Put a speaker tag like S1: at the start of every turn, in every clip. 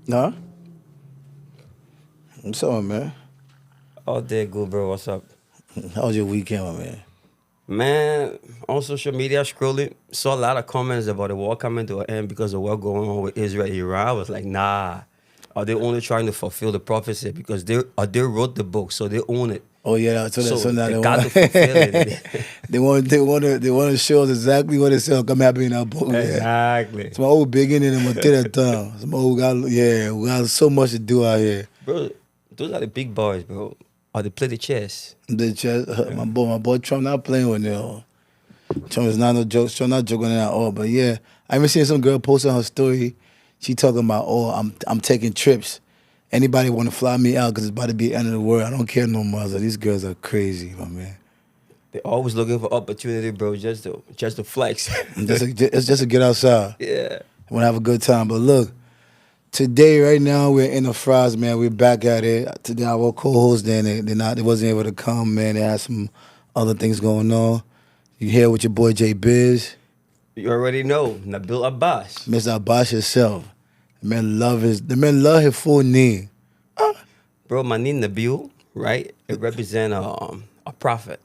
S1: Nah, what's up, man?
S2: All day good, bro. What's up?
S1: How was your weekend, my man?
S2: Man, on social media scrolling, saw a lot of comments about the war coming to an end because of what going on with Israel and Iran. I was like, nah. Are they only trying to fulfill the prophecy? Because they wrote the book, so they own it.
S1: Oh yeah, so
S2: So
S1: now
S2: they
S1: they
S2: got
S1: want
S2: to fulfill it.
S1: they want to show us exactly what it's gonna happen in that book, man.
S2: Exactly.
S1: It's my old beginning and my third time. Some old guy, yeah, we got so much to do out here.
S2: Bro, those are the big boys, bro. Or they play the chess.
S1: The chess, my boy Trump not playing with them. Trump is not no joke. Trump not joking at all. But yeah, I even seen some girl posting her story. She talking about, oh, I'm taking trips. Anybody want to fly me out because it's about to be the end of the world? I don't care no more. I was like, these girls are crazy, my man.
S2: They're always looking for opportunity, bro, just to flex.
S1: It's just to get outside.
S2: Yeah.
S1: I want to have a good time. But look, today, right now, we're in the fries, man. We're back at it. Today, our co-host, they wasn't able to come, man. They had some other things going on. You here with your boy J Biz,
S2: You already know. Nabil Abbas.
S1: Mr. Abbas yourself. The man love his full name.
S2: Bro, my name Nabil, right? It represents a prophet.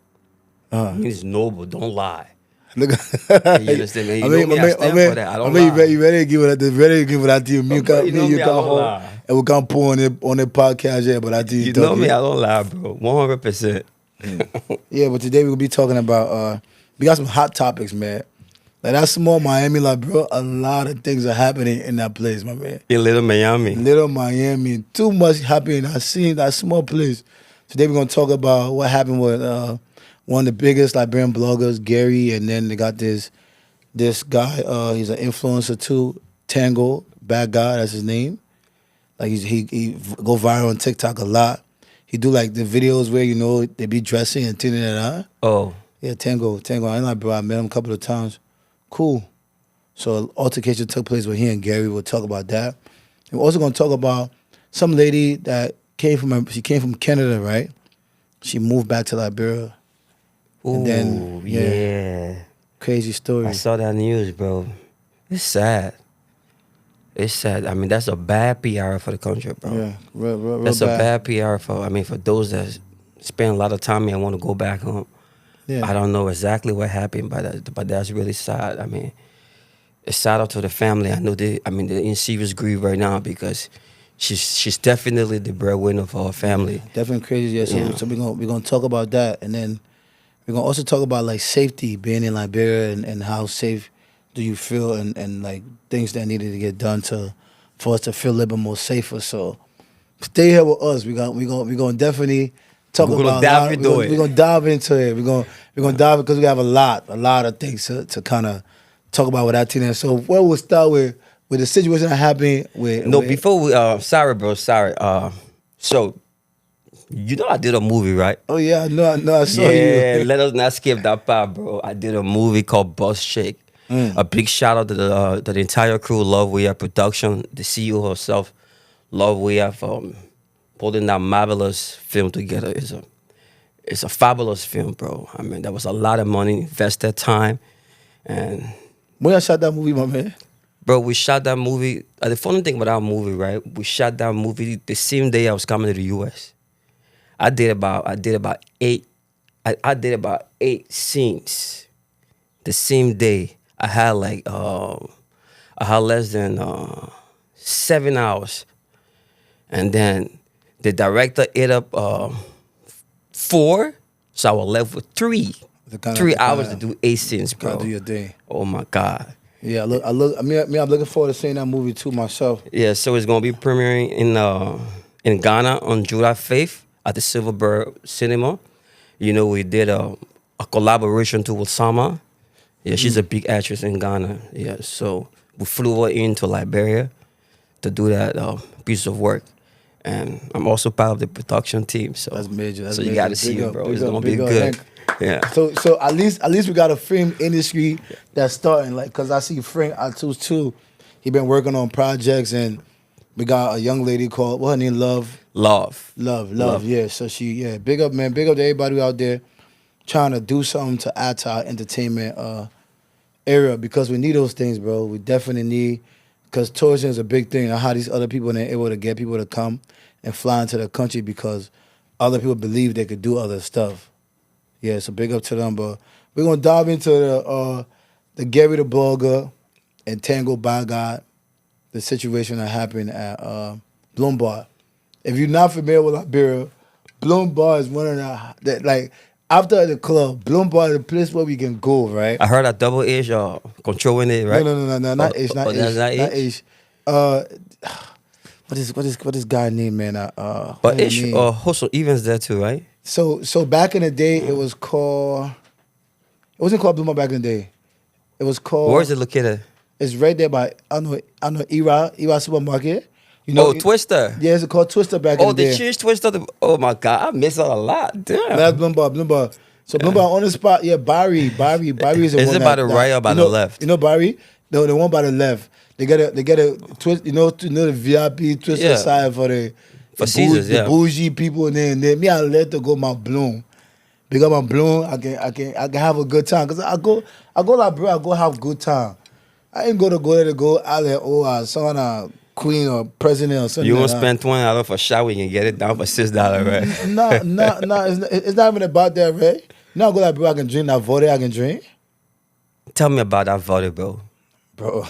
S2: It means noble, don't lie.
S1: Look,
S2: You understand, man? You know me, I stand for that. I don't
S1: you
S2: lie.
S1: ready to give it out to you. Me,
S2: Bro, you know
S1: you
S2: me, I
S1: come
S2: don't
S1: home
S2: lie.
S1: and we come pour on the podcast, yeah, but I do
S2: You know me, I don't lie, bro. 100%.
S1: Yeah, but today we'll be talking about we got some hot topics, man. Like that small Miami, like bro, a lot of things are happening in that place, my man.
S2: In Little Miami.
S1: Little Miami, too much happening. I seen that small place. Today we're gonna talk about what happened with one of the biggest Liberian bloggers, Gary, and then they got this guy. He's an influencer too, Tango, bad guy. That's his name. Like he go viral on TikTok a lot. He do like the videos where they be dressing and things like that.
S2: Oh,
S1: Yeah, Tango. I know, bro. I met him a couple of times. Cool. So altercation took place with he and Gary. We'll talk about that. And we're also gonna talk about some lady that she came from Canada, right? She moved back to Liberia.
S2: ooh,
S1: And then
S2: yeah.
S1: crazy story.
S2: I saw that news, bro. It's sad. It's sad. I mean, that's a bad PR for the country, bro.
S1: Yeah, real
S2: That's a
S1: bad.
S2: bad PR for those that spend a lot of time here and want to go back home.
S1: Yeah.
S2: I don't know exactly what happened, but that's really sad. I mean, it's sad out to the family. I know they're in serious grief right now because she's definitely the breadwinner for her family.
S1: Definitely crazy. Yeah. So,
S2: Yeah.
S1: so we're gonna talk about that, and then we're gonna also talk about like safety, being in Liberia, and how safe do you feel, and like things that needed to get done for us to feel a little bit more safer. So stay here with us. We gonna definitely talk
S2: We're gonna
S1: about
S2: dive into
S1: we're
S2: it.
S1: gonna dive into it. We're gonna dive because we have a lot of things to kind of talk about with that team. So what we'll start with the situation that happened with
S2: No, before we sorry, bro, sorry. So I did a movie, right?
S1: oh yeah, I saw
S2: Yeah,
S1: you.
S2: let us not skip that part, bro. I did a movie called Bus Shake. A big shout out to the entire crew, Love We Are Production, the CEO herself, Love We Are for putting that marvelous film together. It's a fabulous film, bro. I mean, there was a lot of money invested, time, and
S1: When I shot that movie, my man.
S2: bro, we shot that movie. The funny thing about that movie, right? We shot that movie the same day I was coming to the U.S. I did about eight. I did about 8 scenes the same day. I had less than 7 hours, and then the director ate up 4, so I was left with 3.
S1: To kinda-
S2: 3 hours to
S1: kinda-
S2: do 8 scenes,
S1: Gotta
S2: bro.
S1: do your thing.
S2: Oh my God.
S1: Yeah, I'm looking forward to seeing that movie too myself.
S2: Yeah, so it's gonna be premiering in Ghana on July 5th at the Silverbird Cinema. We did a collaboration too with Sama. Yeah, she's a big actress in Ghana. Yeah, so we flew her into Liberia to do that piece of work, and I'm also part of the production team. So
S1: That's major. That's
S2: so you
S1: major.
S2: got to see
S1: Big
S2: it,
S1: up,
S2: bro.
S1: big
S2: It's
S1: up,
S2: gonna be
S1: big up,
S2: good.
S1: Hank.
S2: Yeah.
S1: So at least we got a film industry that's starting. Like, cause I see Frank Atus too. He been working on projects, and we got a young lady called what her name Love.
S2: Love.
S1: Yeah. So big up, man. Big up to everybody out there trying to do something to add to our entertainment area because we need those things, bro. We definitely need because tourism is a big thing, and how these other people are able to get people to come and fly into the country because other people believe they could do other stuff. Yeah, so big up to them. But we're gonna dive into the Gary the blogger and Tango by God, the situation that happened at Bloom Bar. If you're not familiar with Liberia, Bloom Bar is one of the like after the club, Bloom Bar is the place where we can go, right?
S2: I heard that Double H controlling it,
S1: No,
S2: right?
S1: no, no, no, no, not H, not
S2: That's
S1: H,
S2: not
S1: not
S2: H.
S1: H. What is guy name, man? What
S2: But
S1: his
S2: H
S1: name?
S2: host some events there too, right?
S1: So back in the day, it was called. It wasn't called Blue Bar back in the day. It was called.
S2: Where is it located?
S1: It's right there by I know Ira supermarket. You
S2: Oh,
S1: know,
S2: Twister.
S1: yeah, it's called Twister back in
S2: Oh,
S1: the
S2: they
S1: day.
S2: changed Twister. Oh my God, I miss out a lot.
S1: That's
S2: Damn.
S1: Bloomberg. So Bloomberg on the spot, yeah, Barry is the
S2: Is
S1: one
S2: it by the right or by the left?
S1: You know Barry? The one by the left. They get a twist, you know the VIP Twister
S2: Yeah.
S1: side for
S2: Caesars,
S1: the
S2: yeah.
S1: bougie people, and then me I let to go my Bloom. Because my Bloom, I can have a good time. Cause I go like bro, I go have good time. I ain't go there to go out there, someone queen or president or something.
S2: You won't
S1: like that.
S2: spend $20 for a shower, you can get it down for $6, right?
S1: No. It's not even about that, right? Now I go like, bro, I can drink that water. I can drink,
S2: Tell me about that volley, bro.
S1: bro.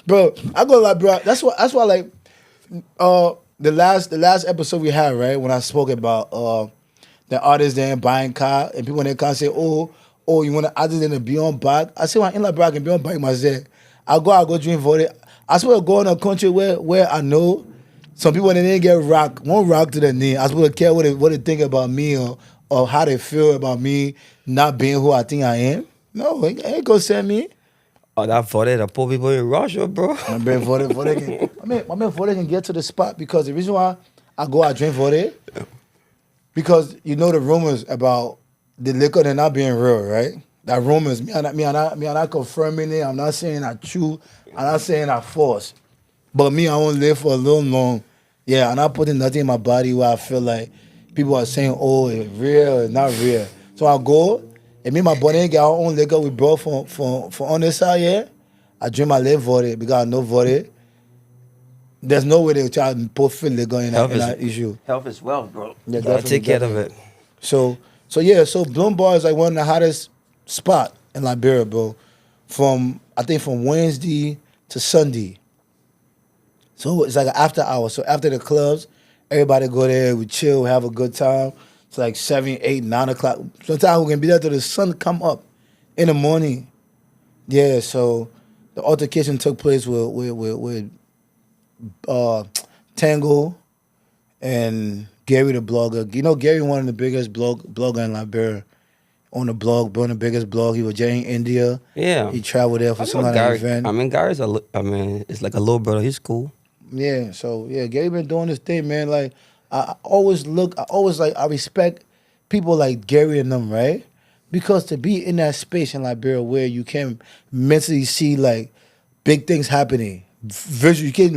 S1: Bro, I go like, bro. That's why like, the last episode we had, right, when I spoke about the artists there buying car and people in their car say, oh, you want to artist in the beyond bag? I say, well, in like, bro, I can beyond bag myself. I go drink water. I swear, go in a country where I know some people they didn't get won't rock to the knee. I supposed to care what they think about me or how they feel about me not being who I think I am. No, it ain't gonna send me.
S2: Oh, that volley, the poor people in Russia, bro.
S1: My man Vode can get to the spot because the reason why I drink Vode, because you know the rumors about the liquor they're not being real, right? That rumors, me and not confirming it. I'm not saying I true. I'm not saying I false. But me, I won't live for a little long. Yeah, I'm not putting nothing in my body where I feel like people are saying, oh, it's real, it's not real. So I go, and me and my buddy ain't got our own liquor we brought for on this side, yeah. I drink my live Vode because I know Vode. There's no way they try to put fit liquor in that issue.
S2: Health is wealth, bro.
S1: Yeah,
S2: Gotta
S1: definitely,
S2: take care of it.
S1: So so Bloom Bar is like one of the hottest spot in Liberia, bro. From Wednesday to Sunday. So it's like an after hour. So after the clubs, everybody go there, we chill, we have a good time. It's like 7, 8, 9 o'clock. Sometimes we can be there till the sun come up in the morning. Yeah, so the altercation took place with Tango and Gary the blogger. You know, Gary one of the biggest blogger in Liberia. On the blog, building the biggest blog. He was in India.
S2: Yeah.
S1: He traveled there for
S2: I
S1: some
S2: know
S1: kind of
S2: Gary.
S1: event.
S2: I mean, Gary's it's like a little brother. He's cool.
S1: Yeah, so yeah, Gary been doing this thing, man. Like I respect people like Gary and them, right? Because to be in that space in Liberia where you can mentally see like big things happening, visual, you can't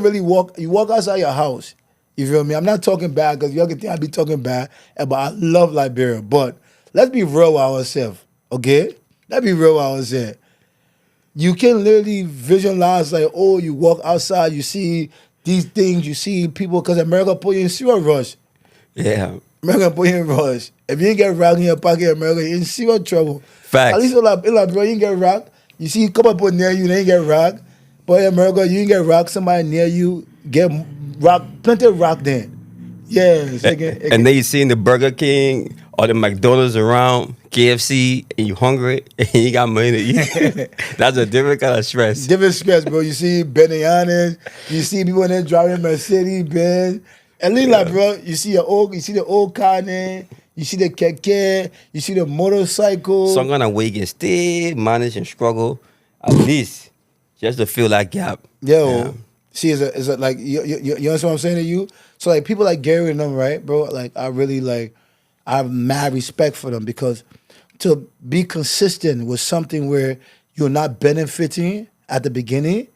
S1: really walk. You walk outside your house. You feel me? I'm not talking bad because y'all can think I be talking bad, but I love Liberia. But let's be real with ourselves, okay? Let's be real with ourselves. You can literally visualize like, oh, you walk outside, you see these things, you see people, because America put you in serious rush.
S2: Yeah.
S1: America put you in rush. If you ain't get rock in your pocket, America, you're in serious trouble.
S2: Facts.
S1: At least in Liberia, you ain't get rock. You see a couple people near you, they ain't get rock. But in America, you ain't get rock, somebody near you get rock, plenty of rock then. Yeah.
S2: And then you see in the Burger King or the McDonald's around, KFC, and you hungry and you got money to eat. That's a different kind of stress.
S1: Different stress, bro. You see Benianas, you see people in there driving Mercedes Benz. At least like, bro, you see the old car there, you see the keke, you see the motorcycle.
S2: So I'm gonna wake and stay, manage and struggle, at least just to fill that gap.
S1: Yo,
S2: Yeah.
S1: see, is it like you understand what I'm saying to you? So like people like Gary and them, right, bro? Like I really like, I have mad respect for them because to be consistent with something where you're not benefiting at the beginning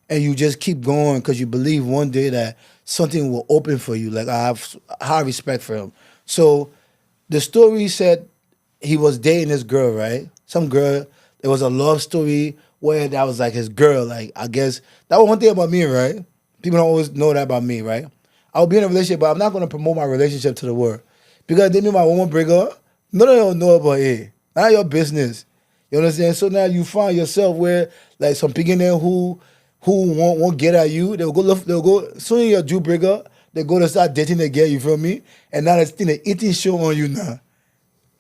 S1: and you just keep going because you believe one day that something will open for you. Like I have high respect for him. So the story said he was dating this girl, right? Some girl It was a love story where that was like his girl. Like I guess that was one thing about me, right? People don't always know that about me, right? I'll be in a relationship, but I'm not gonna promote my relationship to the world because then me and my woman break up. None of them know about it. Not your business. You understand? So now you find yourself where like some people in there who won't get at you. They'll go soon as your Jew break up. They go to start dating again. You feel me? And now it's the eating show on you now.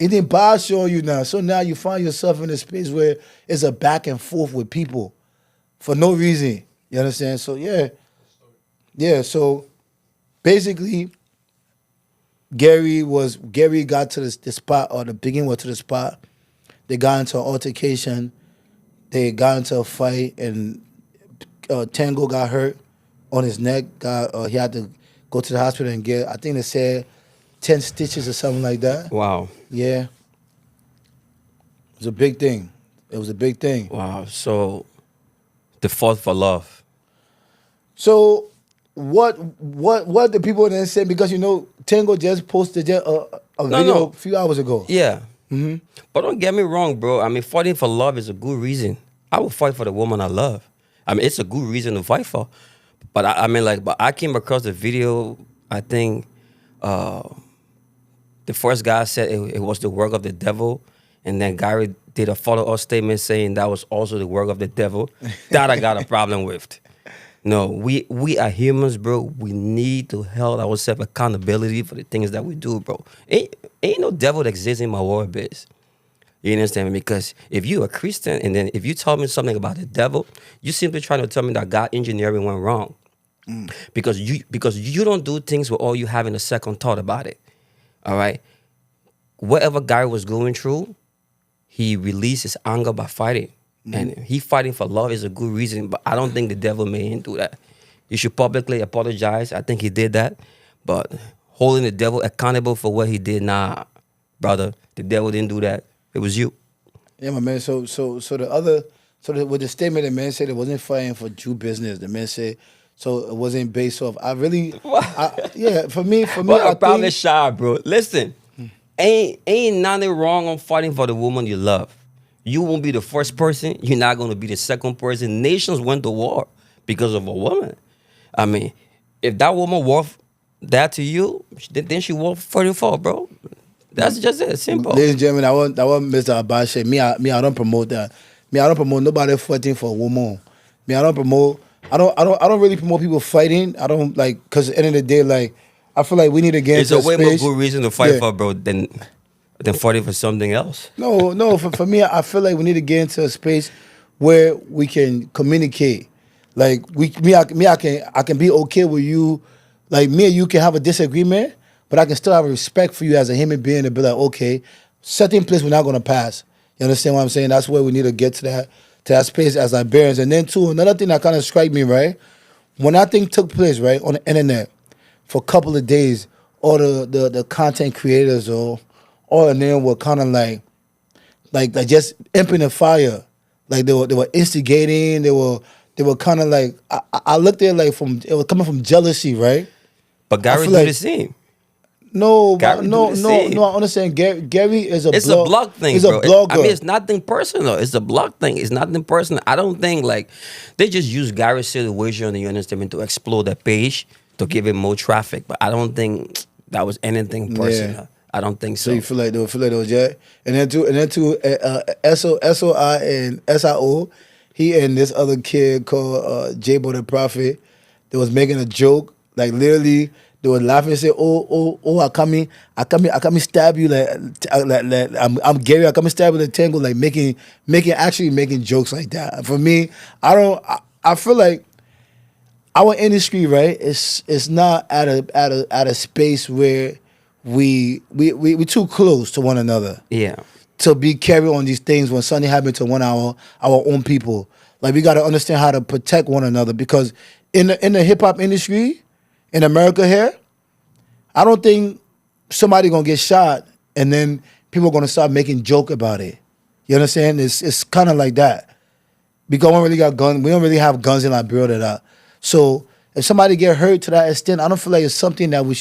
S1: Eating bad show on you now. So now you find yourself in a space where it's a back and forth with people for no reason. You understand? So yeah. So basically, Gary got to the spot, or the beginning was to the spot. They got into an altercation. They got into a fight, and Tango got hurt on his neck. He had to go to the hospital and get, I think they said 10 stitches or something like that.
S2: Wow.
S1: Yeah. It was a big thing. It was a big thing.
S2: Wow. So the fought for love.
S1: So what the people then said, because Tango just posted a video a few hours ago.
S2: Yeah. Mm-hmm. But don't get me wrong, bro. I mean, fighting for love is a good reason. I would fight for the woman I love. I mean, it's a good reason to fight for. But but I came across the video. I think the first guy said it was the work of the devil, and then Gary did a follow-up statement saying that was also the work of the devil. That I got a problem with. No, we are humans, bro. We need to hold ourselves accountability for the things that we do, bro. Ain't no devil that exists in my world, biz. You understand me? Because if you're a Christian and then if you tell me something about the devil, you simply trying to tell me that God engineering went wrong. Because you don't do things with all you having a second thought about it. All right? Whatever Gary was going through, he released his anger by fighting. And he fighting for love is a good reason, but I don't think the devil made him do that. You should publicly apologize. I think he did that. But holding the devil accountable for what he did, nah, brother. The devil didn't do that. It was you.
S1: Yeah, my man. So with the statement, the man said it wasn't fighting for Jew business. The man said so it wasn't based off. For me,
S2: What
S1: I
S2: a problem
S1: think
S2: shy, bro. Listen, ain't nothing wrong on fighting for the woman you love. You won't be the first person. You're not going to be the second person. Nations went to war because of a woman. I mean, if that woman worth that to you, then she worth 44, bro. That's just it. Simple.
S1: Ladies and gentlemen, that was Mr. Abache. I don't promote that. I don't promote nobody fighting for a woman. I don't really promote people fighting. I don't like, because at the end of the day, like, I feel like we need to get
S2: it's
S1: into
S2: a way
S1: space.
S2: more good reason to fight for, bro, than fighting for something else.
S1: No. For me, I feel like we need to get into a space where we can communicate. Like I can be okay with you. Like me and you can have a disagreement, but I can still have a respect for you as a human being to be like, okay, certain place we're not gonna pass. You understand what I'm saying? That's where we need to get to that space as Liberians. And then too, another thing that kind of struck me, right? When that thing took place, right, on the internet for a couple of days, all the content creators or all of them were kind of like just imping the fire. Like they were instigating. They were kind of like, I looked at it like it was coming from jealousy, right?
S2: But Gary do the same.
S1: No,
S2: Gary
S1: no,
S2: do the
S1: no,
S2: same.
S1: no. I understand. Gary is a
S2: It's a blog thing,
S1: He's
S2: bro.
S1: a blogger.
S2: I mean, it's nothing personal. It's a blog thing. It's nothing personal. I don't think like they just use Gary's situation, you understand, to explode the page to give it more traffic. But I don't think that was anything personal.
S1: Yeah.
S2: I don't think so.
S1: So you feel like those, yeah. And then too, SOI and SIO, he and this other kid called J-Bo the Prophet, they was making a joke, like literally. They were laughing and say, "Oh, I come stab you like I'm Gary. I come stab you like Tango, like making jokes like that." For me, I feel like our industry, right? It's not at a space where we too close to one another.
S2: Yeah.
S1: To be carried on these things when something happened to one of our own people. Like we got to understand how to protect one another, because in the hip hop industry in America here, I don't think somebody gonna get shot and then people are gonna start making joke about it. You understand? It's kind of like that, because we don't really got guns. We don't really have guns in Liberia. So if somebody get hurt to that extent, I don't feel like it's something that we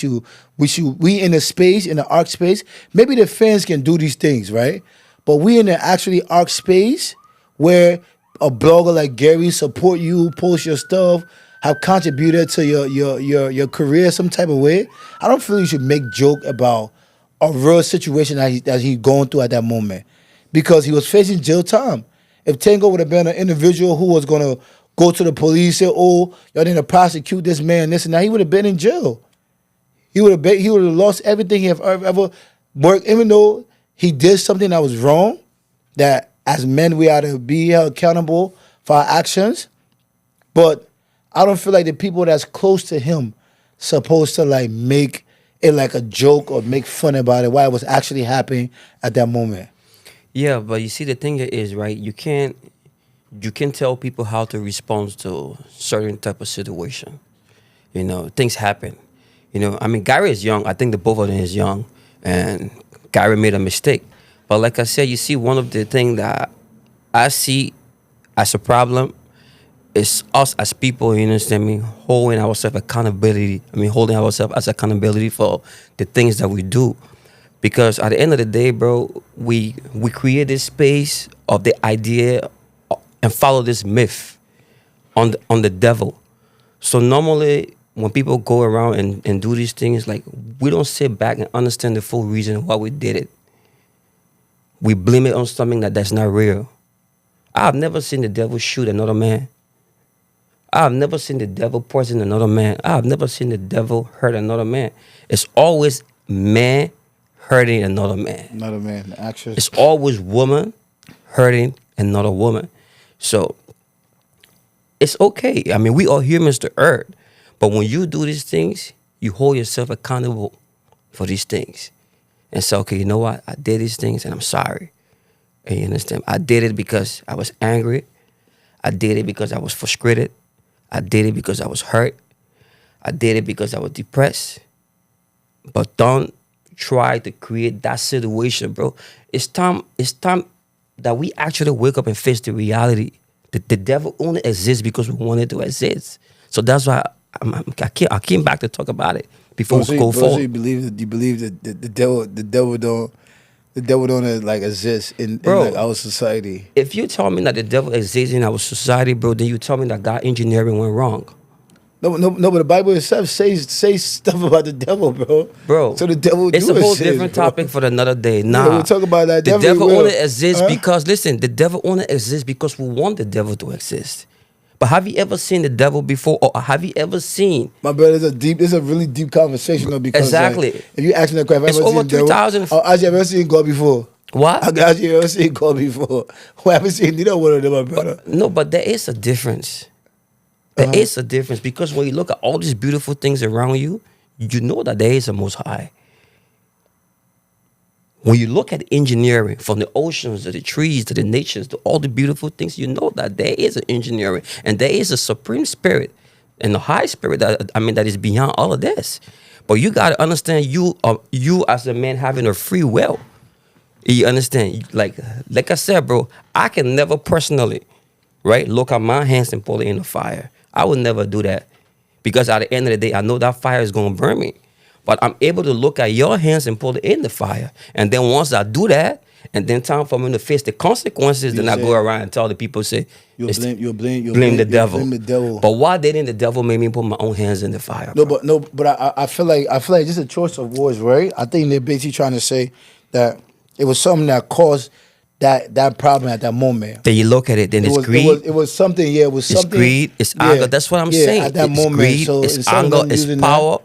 S1: in the space, in the art space. Maybe the fans can do these things, right? But we in the actually art space, where a blogger like Gary support you, post your stuff, have contributed to your career some type of way, I don't feel you should make joke about a real situation that he going through at that moment, because he was facing jail time. If Tango would have been an individual who was gonna go to the police, say, "Oh, y'all need to prosecute this man, this and that," he would have been in jail. He would have lost everything he have ever worked, even though he did something that was wrong. That as men we ought to be held accountable for our actions. But I don't feel like the people that's close to him supposed to like make it like a joke or make fun about it while it was actually happening at that moment.
S2: Yeah, but you see, the thing is, right? You can tell people how to respond to certain type of situation. You know, things happen. You know, I mean, Gary is young. I think the both of them is young, and Gary made a mistake. But like I said, you see, one of the things that I see as a problem is us as people, you understand me, holding ourselves accountability. I mean, holding ourselves as accountability for the things that we do. Because at the end of the day, bro, we create this space of the idea and follow this myth on the devil. So normally when people go around and do these things, like, we don't sit back and understand the full reason why we did it. We blame it on something that's not real. I've never seen the devil shoot another man. I've never seen the devil poison another man. I've never seen the devil hurt another man. It's always man hurting another man.
S1: Another man, actually.
S2: It's always woman hurting another woman. So it's okay. I mean, we are humans to earth. But when you do these things, you hold yourself accountable for these things. And say, okay, you know what? I did these things and I'm sorry. And you understand? I did it because I was angry. I did it because I was frustrated. I did it because I was hurt. I did it because I was depressed. But don't try to create that situation, bro. It's time that we actually wake up and face the reality. The devil only exists because we want it to exist. So that's why I came back to talk about it before we go forward.
S1: So you believe that the devil don't like exist in like our society?
S2: If you tell me that the devil exists in our society, bro, then you tell me that God engineering went wrong.
S1: No, but the Bible itself says stuff about the devil, bro.
S2: Bro,
S1: so the devil.
S2: It's a whole
S1: exist,
S2: different
S1: bro.
S2: topic for another day. Nah,
S1: yeah, we'll talk about that.
S2: The devil only exists
S1: Huh?
S2: because, listen, the devil only exists because we want the devil to exist. But have you ever seen the devil before, or have you ever seen?
S1: My brother, it's a really deep conversation though, because
S2: Exactly.
S1: Like, if you ask me that question,
S2: It's over 3,000.
S1: Have you ever seen God before?
S2: What?
S1: Have you ever seen God before? Who haven't seen neither one of them, my brother?
S2: No, but there is a difference. There is a difference, because when you look at all these beautiful things around you, you know that there is a Most High. When you look at engineering, from the oceans to the trees to the natures to all the beautiful things, you know that there is an engineering, and there is a supreme spirit and a high spirit that is beyond all of this. But you got to understand, you as a man having a free will. You understand? Like I said, bro, I can never personally, right, look at my hands and pull it in the fire. I would never do that, because at the end of the day, I know that fire is going to burn me. But I'm able to look at your hands and pull it in the fire. And then once I do that, and then time for me to face the consequences, then I go around and tell the people, say,
S1: You'll blame
S2: the devil.
S1: Blame the devil.
S2: But why didn't the devil make me put my own hands in the fire?
S1: But I feel like just a choice of words, right? I think they're basically trying to say that it was something that caused that problem at that moment.
S2: Then you look at it, then it's greed.
S1: It was something, yeah, it was something.
S2: It's greed, it's anger. That's what I'm saying.
S1: At that
S2: it's
S1: moment.
S2: Greed,
S1: So
S2: it's anger, it's power.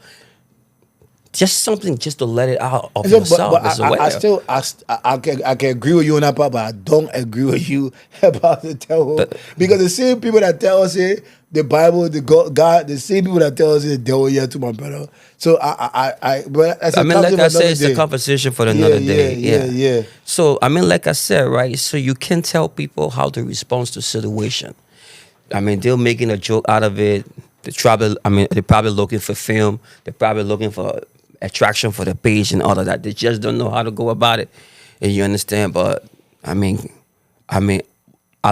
S2: Just something just to let it out of yourself.
S1: But I can agree with you on that part, but I don't agree with you about the devil. Because the same people that tell us it, the Bible, the God, the same people that tell us the devil, yeah, to my brother. So but that's
S2: like I said, it's a conversation for another day.
S1: Yeah.
S2: So like I said, right? So you can tell people how to respond to situation. I mean, they're making a joke out of it. They're probably looking for film. They're probably looking for attraction for the page and all of that. They just don't know how to go about it. And you understand? But I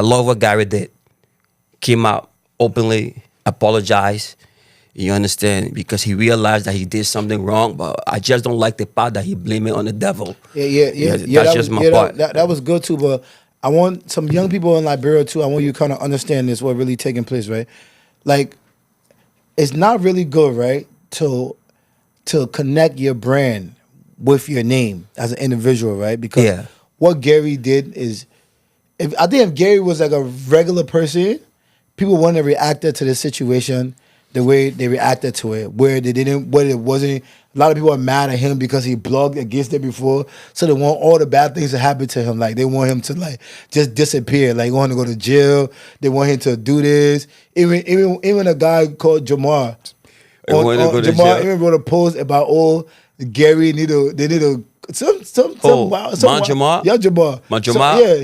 S2: love what Gary did. Came out openly, apologized. You understand? Because he realized that he did something wrong. But I just don't like the part that he blamed it on the devil.
S1: Yeah.
S2: That's just my part.
S1: That was good too, but I want some young people in Liberia too. I want you to kind of understand this, what really taking place, right? Like, it's not really good, right, to connect your brand with your name as an individual, right? Because
S2: Yeah.
S1: what Gary did is, I think if Gary was like a regular person, people wouldn't have reacted to the situation the way they reacted to it, where they didn't, where it wasn't. A lot of people are mad at him because he blogged against it before, so they want all the bad things to happen to him. Like they want him to like just disappear. Like they want to go to jail. They want him to do this. Even a guy called Jamar.
S2: They want to go to
S1: Jamar
S2: jail.
S1: even wrote a post about Gary they need to some
S2: Oh,
S1: wild
S2: Man Jamar?
S1: yeah, Jamar.
S2: Man
S1: So,
S2: Jamar?
S1: yeah,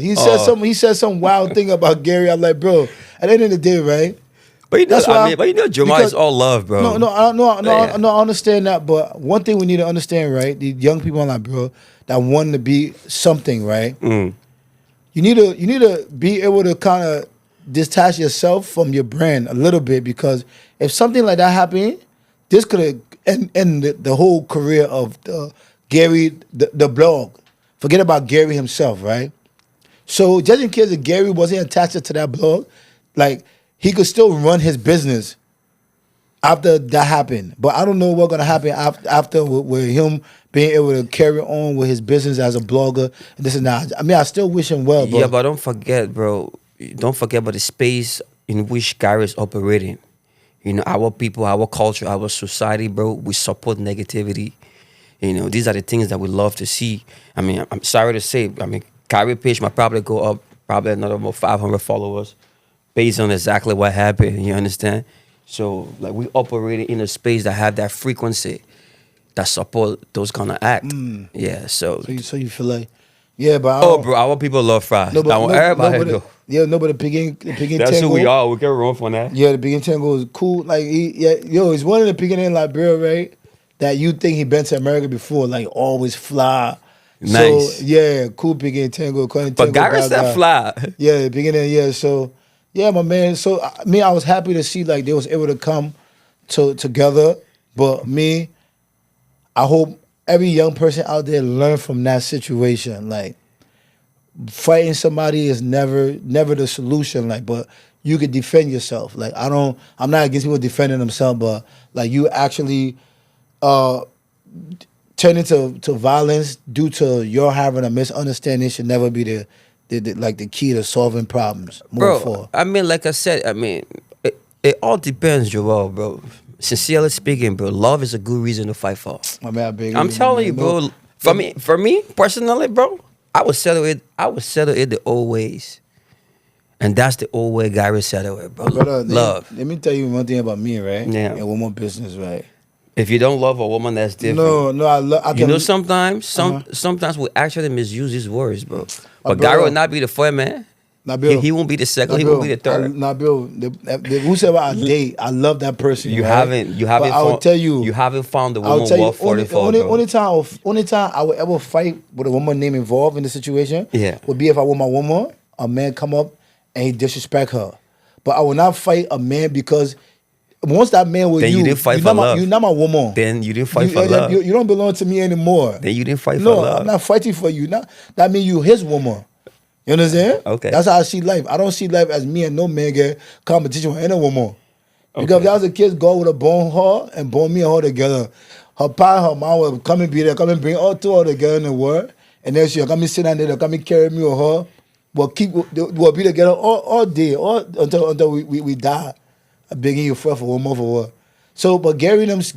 S1: he said some wild thing about Gary. I'm like, bro, at the end of the day, right?
S2: But you know,
S1: That's why
S2: Jamar
S1: because-
S2: is all love, bro.
S1: I understand that, but one thing we need to understand, right? The young people in Liberia that want to be something, right?
S2: Mm.
S1: You need to be able to kind of detach yourself from your brand a little bit, because if something like that happened, this could have end the whole career of Gary, the blog. Forget about Gary himself, right? So just in case if Gary wasn't attached to that blog, like he could still run his business after that happened. But I don't know what's gonna happen after with him being able to carry on with his business as a blogger and this and that. I mean, I still wish him well, but
S2: Yeah, but don't forget, bro. Don't forget about the space in which Gary is operating. You know, our people, our culture, our society, bro, we support negativity. You know, these are the things that we love to see. I mean, I'm sorry to say, I mean, Gary page might probably go up probably another more 500 followers based on exactly what happened. You understand? So, like, we operate in a space that have that frequency that support those kind of act. Yeah, so.
S1: so you feel like, yeah, but I
S2: Oh,
S1: don't,
S2: bro, our people love fries.
S1: no, but
S2: I want everybody to go.
S1: yeah, no, but the Pigin
S2: That's
S1: Tango,
S2: who we are. We can run from that.
S1: yeah, the Pigin Tango is cool. Like, he's one of the Pigin in Liberia, right? That you think he been to America before, like always fly.
S2: Nice.
S1: So yeah, cool Pigin Tango.
S2: But Gary said fly.
S1: Yeah, beginning, yeah. So, yeah, my man. So, I was happy to see like they was able to come together. But me, I hope every young person out there learn from that situation. Like, fighting somebody is never the solution. Like, but you could defend yourself. Like, I'm not against people defending themselves, but like you actually turn into violence due to your having a misunderstanding should never be the key to solving problems.
S2: Bro, I mean, like I said, I mean, it all depends, Joel, bro. Sincerely speaking, bro, love is a good reason to fight for.
S1: My man, big.
S2: I'm telling you, bro. For me personally, bro, I would settle it the old ways. And that's the old way Gary settled it, bro.
S1: Brother,
S2: Love.
S1: Let me tell you one thing about me, right?
S2: Yeah.
S1: And one more business, right?
S2: If you don't love a woman, that's different.
S1: No, I
S2: You know, sometimes we actually misuse these words, bro. But Gary will not be the fourth man.
S1: Nabil,
S2: He won't be the second. He won't be the third.
S1: Nabil, whosoever I date, I love that person.
S2: You
S1: right?
S2: haven't.
S1: But I will tell you,
S2: You haven't found the
S1: I'll
S2: woman
S1: tell you,
S2: worth 44.
S1: only time I would ever fight with a woman name involved in the situation,
S2: Yeah.
S1: would be if I want my woman, a man come up and he disrespect her. But I will not fight a man because once that man with
S2: Then you didn't fight for love.
S1: You're not my woman.
S2: Then you didn't fight for love.
S1: You don't belong to me anymore.
S2: Then you didn't fight for
S1: No,
S2: love.
S1: I'm not fighting for you. That means you his woman. You understand?
S2: Okay.
S1: That's how I see life. I don't see life as me and no man get competition with any woman. Because if that was a kid's go with a bone her and bone me and her together, her pa, her mom will come and be there, come and bring all two of her together in the world, and then she'll come and sit down there, they'll come and carry me or her. We'll be together all day, until we die. I'm begging you for one more for what? So, but Gary's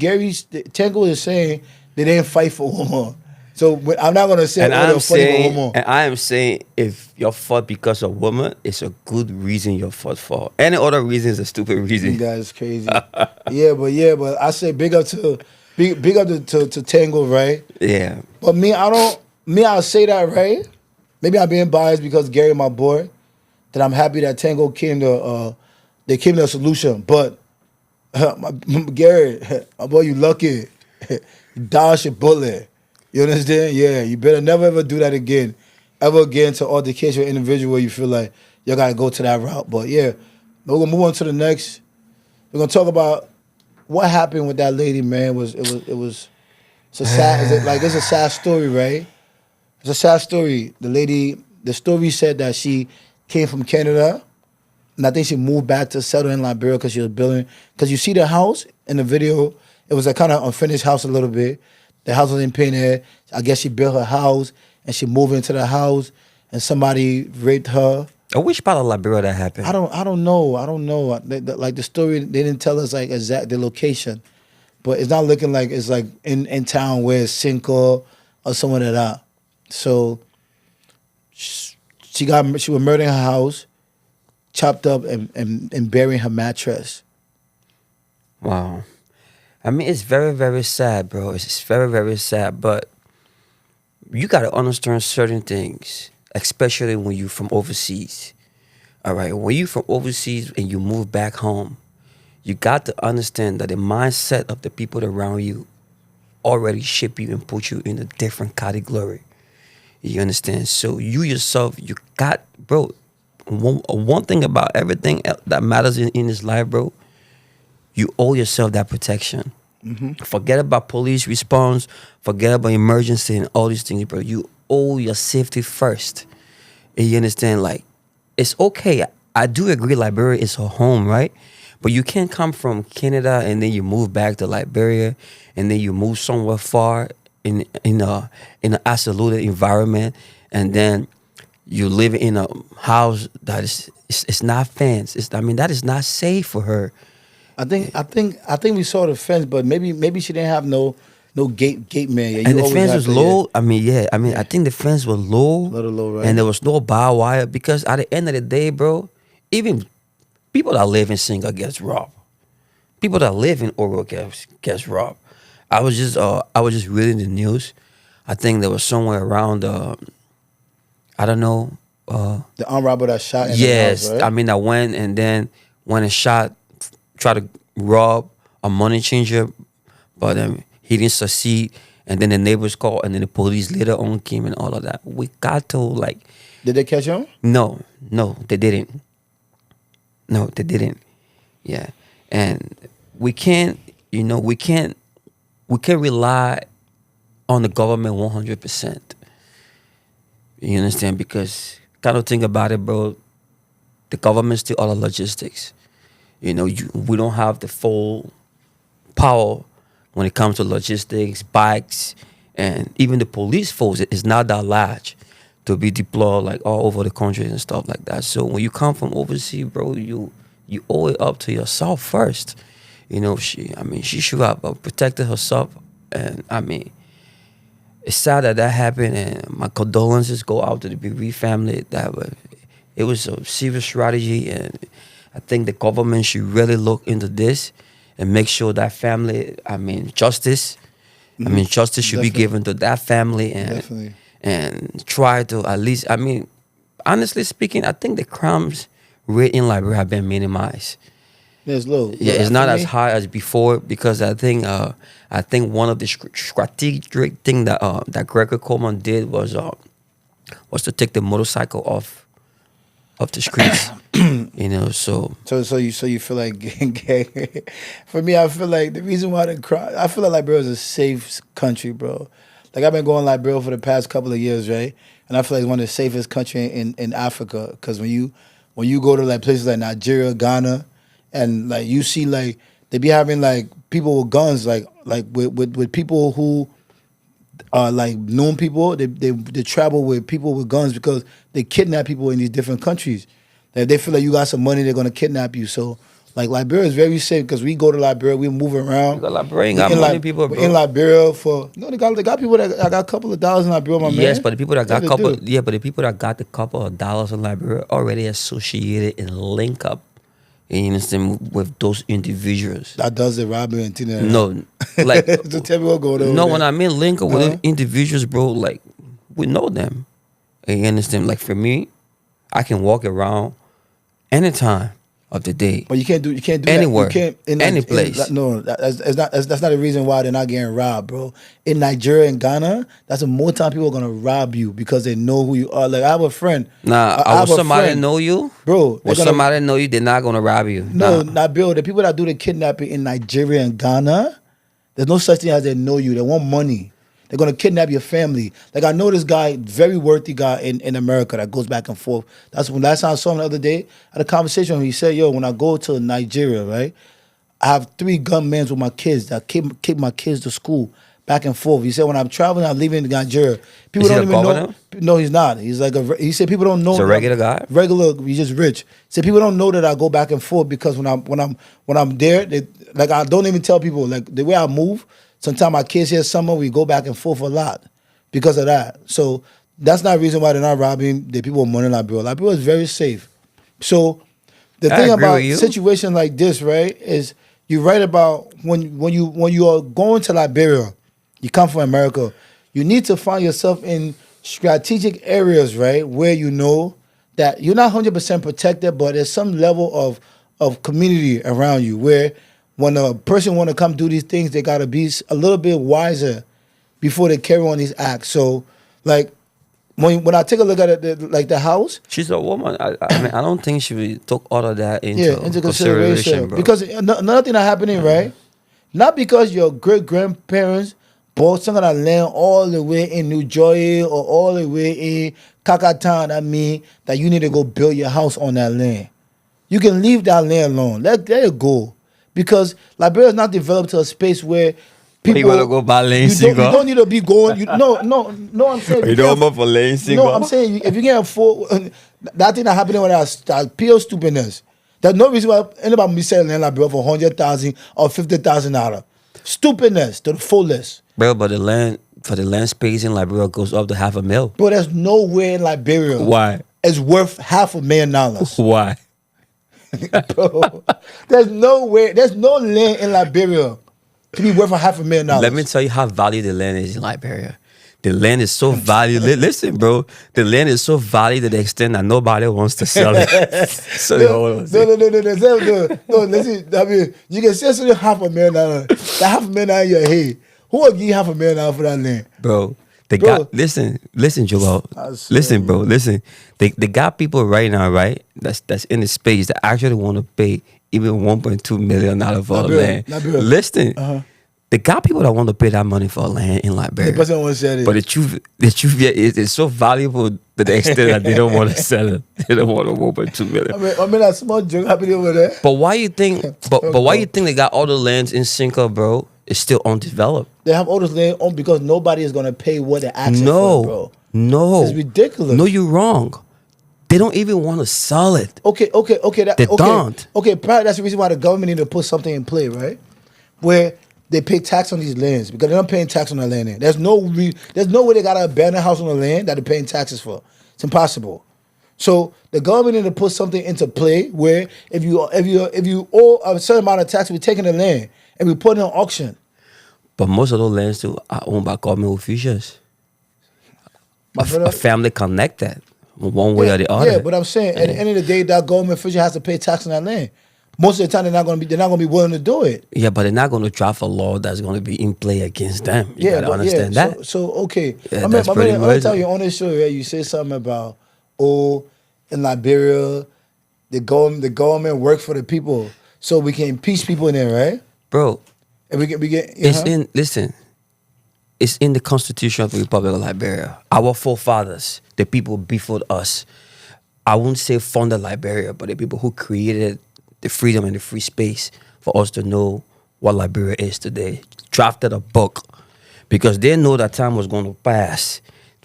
S1: Tango is saying they didn't fight for woman. So I'm not gonna say they're fighting for woman.
S2: And I am saying, if you're fought because of woman, it's a good reason you're fought for. Any other reason is a stupid reason.
S1: That's crazy. but I say big up to Tango, right?
S2: Yeah.
S1: But I'll say that, right? Maybe I'm being biased because Gary my boy. That I'm happy that Tango came to a solution. But Gary, my boy, you lucky. Dodge your bullet. You understand? Yeah, you better never ever do that again. Ever again to altercation with an individual where you feel like you gotta go to that route. But yeah, we're gonna move on to the next. We're gonna talk about what happened with that lady, man. It's a sad it's a sad story, right? It's a sad story. The lady the story said that she came from Canada, and I think she moved back to settle in Liberia because she was building. Because you see the house in the video, it was a kind of unfinished house a little bit. The house wasn't painted. I guess she built her house, and she moved into the house, and somebody raped her.
S2: Which part of Liberia that happened?
S1: I don't know. Like the story, they didn't tell us like exact the location, but it's not looking like it's like in town where it's Cinco or somewhere like that. So she was murdered in her house, chopped up and burying her mattress.
S2: Wow. I mean, it's very, very sad, bro. It's very, very sad. But you got to understand certain things, especially when you're from overseas. All right? When you're from overseas and you move back home, you got to understand that the mindset of the people around you already shape you and put you in a different category. You understand? So you yourself, you got, bro, one thing about everything that matters in this life, bro, you owe yourself that protection. Mm-hmm. Forget about police response. Forget about emergency and all these things, bro. You owe your safety first. And you understand? Like, it's okay. I do agree Liberia is her home, right? But you can't come from Canada and then you move back to Liberia and then you move somewhere far in an isolated environment and then you live in a house that it's not fenced. That is not safe for her.
S1: I think we saw the fence, but maybe she didn't have no gate man. Yeah,
S2: and the fence was low. Yeah. I think the fence was low.
S1: A little low, right?
S2: And there was no barbed wire because at the end of the day, bro, even people that live in Singa gets robbed. People that live in Oro gets robbed. I was just reading the news. I think there was somewhere around I don't know.
S1: The armed robber that shot in
S2: yes,
S1: the house, right?
S2: I went and shot, tried to rob a money changer, but he didn't succeed. And then the neighbors called, and then the police later on came and all of that. We got to like.
S1: Did they catch him?
S2: No, they didn't. No, they didn't. Yeah, and we can't rely on the government 100%. You understand? Because kind of think about it, bro. The government still all the logistics. We don't have the full power when it comes to logistics, bikes, and even the police force is not that large to be deployed like all over the country and stuff like that. So when you come from overseas, bro, you owe it up to yourself first. She should have protected herself, and it's sad that happened, and my condolences go out to the bereaved family. It was a serious strategy, and I think the government should really look into this and make sure that family, justice. Justice should be given to that family and try to at least, honestly speaking, I think the crimes rate in Liberia have been minimized.
S1: It's low.
S2: Yeah, it's not as high as before because I think one of the strategic thing that Gregory Coleman did was to take the motorcycle off the streets. So
S1: you feel like for me, I feel like the reason why I feel like Liberia is a safe country, bro. Like I've been going to Liberia for the past couple of years, right? And I feel like it's one of the safest countries in Africa because when you go to like places like Nigeria, Ghana, and like you see like they be having like people with guns, like with people who are like known people. They travel with people with guns because they kidnap people in these different countries. If they feel like you got some money, they're gonna kidnap you. So like Liberia is very safe because we go to Liberia, we move around.
S2: Liberia got money people, bro.
S1: In Liberia they got people that got a couple of dollars in Liberia, my man.
S2: Yes, but the people that got but the people that got a couple of dollars in Liberia already associated and link up. You understand, with those individuals.
S1: That does the robbery and thing.
S2: No, like
S1: so tell me what going on.
S2: No, when I mean link up with individuals, bro, like we know them. You understand? Like for me, I can walk around anytime of the day.
S1: But you can't do
S2: anywhere,
S1: that. You can't
S2: any place.
S1: That's not the reason why they're not getting robbed, bro. In Nigeria and Ghana, that's more time people are gonna rob you because they know who you are. Like I have a friend.
S2: Will somebody know you,
S1: bro?
S2: Will somebody know you? They're not gonna rob you.
S1: No, not Bill. The people that do the kidnapping in Nigeria and Ghana, there's no such thing as they know you. They want money. They're gonna kidnap your family. Like I know this guy, very worthy guy in America that goes back and forth. That's when last time I saw him the other day. I had a conversation with him. He said, "Yo, when I go to Nigeria, right, I have 3 gunmen with my kids that kick my kids to school back and forth." He said, "When I'm traveling, I'm leaving Nigeria. People
S2: Is he
S1: don't
S2: a
S1: even know."
S2: governor?
S1: No, he's not. He's like he said people don't know.
S2: He's a regular guy?
S1: Regular. He's just rich. He said people don't know that I go back and forth because when I'm there, like I don't even tell people like the way I move. Sometimes my kids here summer we go back and forth a lot because of that. So that's not the reason why they're not robbing the people of money in Liberia. Liberia is very safe. So the
S2: I
S1: thing
S2: agree
S1: about
S2: with you.
S1: situation like this, right, is you're right about when you are going to Liberia, you come from America, you need to find yourself in strategic areas, right, where you know that you're not 100% protected, but there's some level of community around you where when a person want to come do these things, they got to be a little bit wiser before they carry on these acts. So, like, when I take a look at it, the house,
S2: She's a woman. I mean, I don't think she would took all of that
S1: into
S2: consideration, bro.
S1: because another thing that happening, right? Not because your great grandparents bought some of that land all the way in New Jersey or all the way in Kakatan. I mean, that you need to go build your house on that land. You can leave that land alone. Let it go, because Liberia is not developed to a space where people.
S2: You wanna go buy land
S1: you
S2: single?
S1: don't need to be going. No. I'm saying
S2: You don't want for lane single?
S1: no, I'm saying if you can't afford that thing that happening with that pure stupidness. There's no reason why anybody be selling land Liberia for $100,000 or $50,000. Stupidness to the fullest.
S2: Bro, but the land space in Liberia goes up to $500,000.
S1: Bro, there's nowhere in Liberia.
S2: Why?
S1: It's worth $500,000.
S2: Why?
S1: Bro, there's no land in Liberia to be worth $500,000.
S2: Let me tell you how valued the land is in Liberia. The land is so valued. Listen, bro. The land is so valued to the extent that nobody wants to sell it. So
S1: No. Listen, I mean, you can say something $500,000. That $500,000 in your head. Who will give you $500,000 for that land?
S2: Bro,
S1: Bro.
S2: listen, Joel.
S1: I swear.
S2: Listen, bro, listen. They got people right now, right? That's in the space that actually want to pay even $1.2 million for land.
S1: Liberia.
S2: Listen, they got people that want to pay that money for land in Liberia.
S1: The person wants to sell it.
S2: But the truth is, it's so valuable to the extent that they don't want to sell it. They don't want to $1.2 million.
S1: I mean, that small joke happening over there.
S2: But why you think? But why you think they got all the lands in Cinco, bro? It's still undeveloped.
S1: They have all this land on because nobody is gonna pay what they're asking for, bro.
S2: No,
S1: It's ridiculous.
S2: No, you're wrong. They don't even want to sell it.
S1: Okay.
S2: They don't.
S1: Okay, probably that's the reason why the government need to put something in play, right? Where they pay tax on these lands because they're not paying tax on the land. There's no way they got to abandon a house on the land that they're paying taxes for. It's impossible. So the government need to put something into play where if you owe a certain amount of tax, we taking the land and we put it on auction.
S2: But most of those lands too are owned by government officials. A family connected one way or the other.
S1: Yeah, but I'm saying at the end of the day, that government official has to pay tax on that land. Most of the time, they're not going to be willing to do it.
S2: Yeah, but they're not going to draft a law that's going to be in play against them. You gotta understand that.
S1: So okay.
S2: Yeah,
S1: I
S2: that's pretty
S1: mean,
S2: much
S1: tell you on this show, right, you say something about in Liberia, the government works for the people, so we can impeach people in there, right?
S2: Bro,
S1: And we get.
S2: It's in the Constitution of the Republic of Liberia. Our forefathers, the people before us, I wouldn't say founded Liberia, but the people who created the freedom and the free space for us to know what Liberia is today, drafted a book because they know that time was going to pass.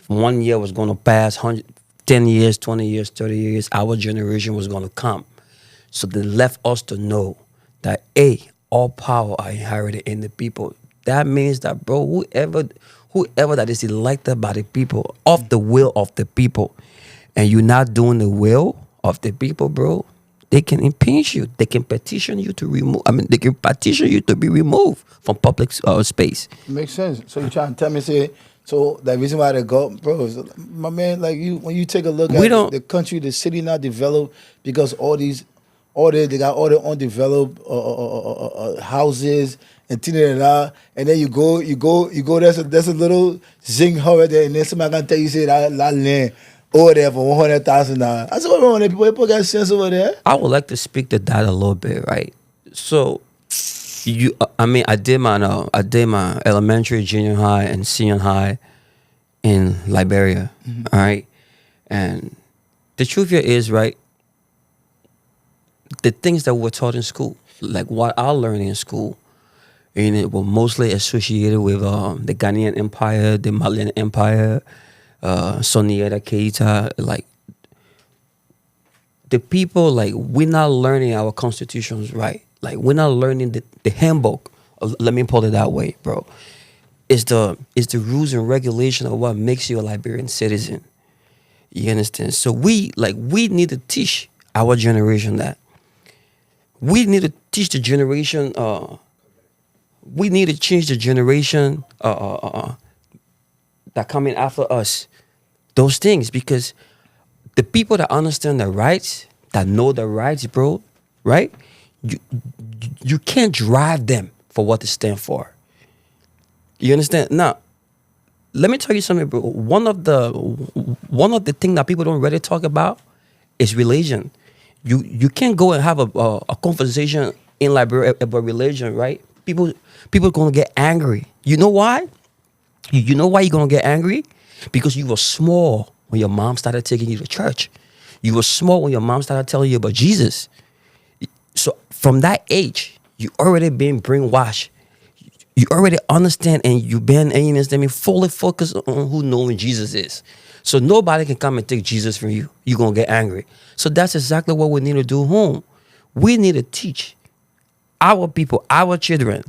S2: 1 year was going to pass, 10 years, 20 years, 30 years, our generation was going to come. So they left us to know that, all power are inherited in the people. That means that, bro, whoever that is elected by the people, of the will of the people, and you're not doing the will of the people, bro, they can impeach you. They can petition you to remove. They can petition you to be removed from public space.
S1: Makes sense. So you trying to tell me, so the reason why they go, bro, is, my man, like when you take a look at the country, the city not developed because they got all the undeveloped houses and and then you go. There's a little zing right there, and then somebody gonna tell you say that land over there for $100,000. I said, what wrong with people? People got sense over there.
S2: I would like to speak to that a little bit, right? So I mean, I did my elementary, junior high, and senior high in Liberia. All right, and the truth here is, right, the things that were taught in school, like what I learned in school, and it were mostly associated with the Ghanaian Empire, the Malian Empire, Sonieta Keita, like the people, like we're not learning our constitutions right. Like we're not learning the handbook. Let me put it that way, bro. It's the rules and regulation of what makes you a Liberian citizen. You understand? So we need to teach our generation that. We need to teach the generation. We need to change the generation that coming after us. Those things, because the people that understand the rights, that know the rights, bro, right? You can't drive them for what they stand for. You understand? Now, let me tell you something, bro. One of the things that people don't really talk about is religion. You can't go and have a conversation in Liberia about religion, right? People gonna get angry. You know why? You know why you're gonna get angry? Because you were small when your mom started taking you to church. You were small when your mom started telling you about Jesus. So from that age, you already been brainwashed. You already understand, and you've been, and you understand, fully focused on who knowing Jesus is. So nobody can come and take Jesus from you. You're going to get angry. So that's exactly what we need to do home. We need to teach our people, our children,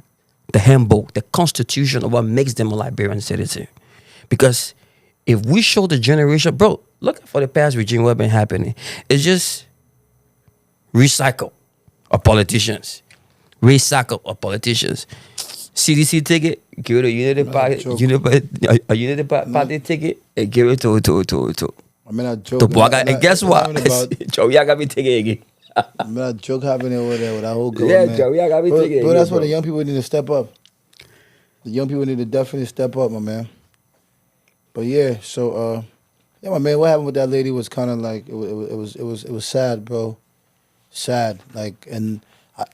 S2: the handbook, the constitution of what makes them a Liberian citizen. Because if we show the generation, bro, look for the past regime, what's been happening. It's just recycle of politicians. Recycle of politicians. CDC ticket, give it a Unity Party, a Unity Party ticket, and give it to.
S1: I mean, I joke.
S2: And guess what? Joe, y'all got me ticket again.
S1: I mean, I joke happening over there with that whole government.
S2: Yeah, Joe, y'all got me ticket.
S1: But that's why the young people need to step up. The young people need to definitely step up, my man. But yeah, so yeah, my man, what happened with that lady was kind of like it was sad, bro. Sad, like and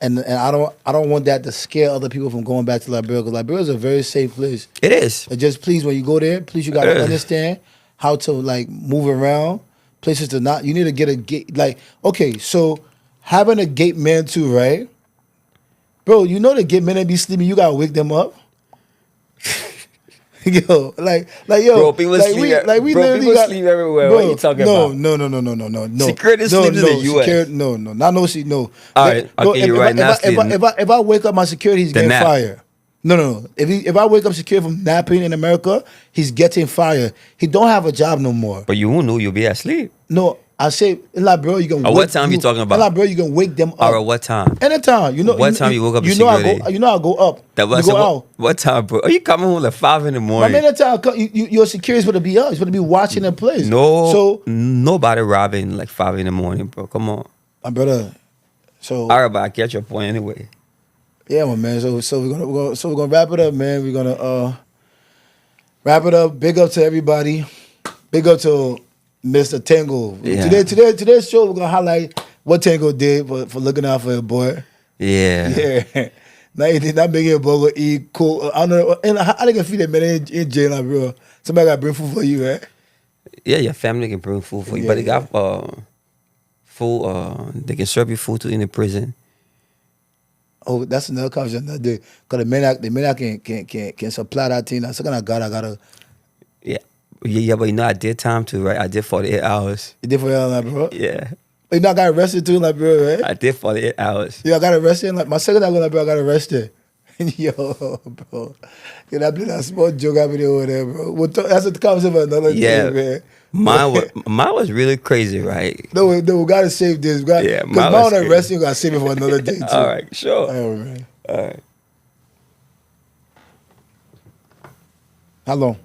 S1: I don't want that to scare other people from going back to Liberia, because Liberia is a very safe place.
S2: It is.
S1: And just please, when you go there, please, you gotta understand how to like move around places to not. You need to get a gate. Like, okay, so having a gate man too, right, bro? You know the gate men that be sleeping, you gotta wake them up. Yo, like, yo,
S2: bro, people
S1: like
S2: sleep.
S1: We
S2: bro,
S1: literally
S2: people sleep everywhere.
S1: Bro,
S2: what are you talking about?
S1: No.
S2: Security sleeps in the U.S.
S1: No, not no. No.
S2: All right,
S1: bro,
S2: okay, you're right.
S1: If I wake up, my security, he's getting
S2: nap.
S1: fired. No. If I wake up security from napping in America, he's getting fired. He don't have a job no more.
S2: But you won't know, you'll be asleep.
S1: No, I say, like, bro, you can.
S2: At what time you talking about?
S1: Like, bro, you can wake them up.
S2: Or at what time?
S1: Anytime, you know.
S2: What time you woke up?
S1: You know, I go up.
S2: That was
S1: you go out.
S2: What time, bro? Are you coming home like 5 in the morning?
S1: I mean, anytime your security is supposed to be up. You're supposed to be watching the place.
S2: No,
S1: so
S2: nobody robbing like 5 in the morning, bro. Come on,
S1: my brother. So
S2: all right, but I get your point anyway.
S1: Yeah, my man. So we're gonna wrap it up, man. We're gonna wrap it up. Big up to everybody. Big up to Mr. Tango.
S2: Yeah.
S1: Today's show, we're gonna highlight what Tango did for looking out for your boy.
S2: Yeah.
S1: Yeah. Now he did not make it burger eat cool. I don't know. And how they can feed that man in jail, like, bro? Somebody gotta bring food for you, right?
S2: Yeah, your family can bring food for you, but they got food. They can serve you food too in the prison.
S1: Oh, that's another conversation another day. Cause the men can supply that thing. That's I gotta.
S2: Yeah, but you know I did time too, right? I did 48 hours.
S1: You did for y'all, like, bro?
S2: Yeah.
S1: But you know I got arrested too, like, bro, right?
S2: I did 48 hours.
S1: Yeah, I got arrested. Like, my second time, like, bro, I got arrested. Yo, bro. Yeah, that small joke happening over there, bro. That's what the conversation about another day, man.
S2: Mine was really crazy, right?
S1: No, we gotta save this. Because mine was arresting, we gotta save it for another day, too.
S2: All right, sure.
S1: All right, man.
S2: All right.
S1: How long?